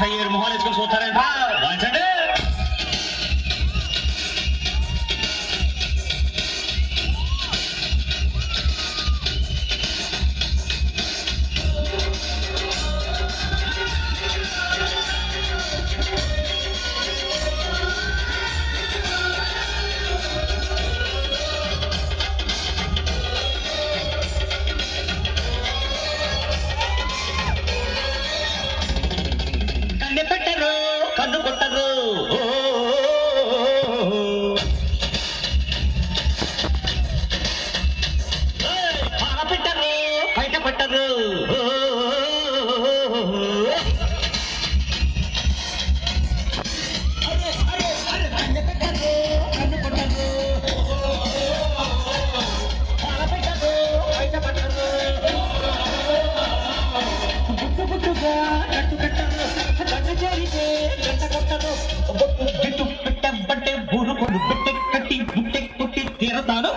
ఏడు మొహాలు వేసుకొని చూస్తారంట వాంచండి. పెట్టరు కన్ను కొట్టరు పెట్టరు బయట పెట్టరు బుట్టు పెట్టబట్టే బూరు కొడు పెట్టె కట్టి బుట్టె కొట్టి తీరతాను.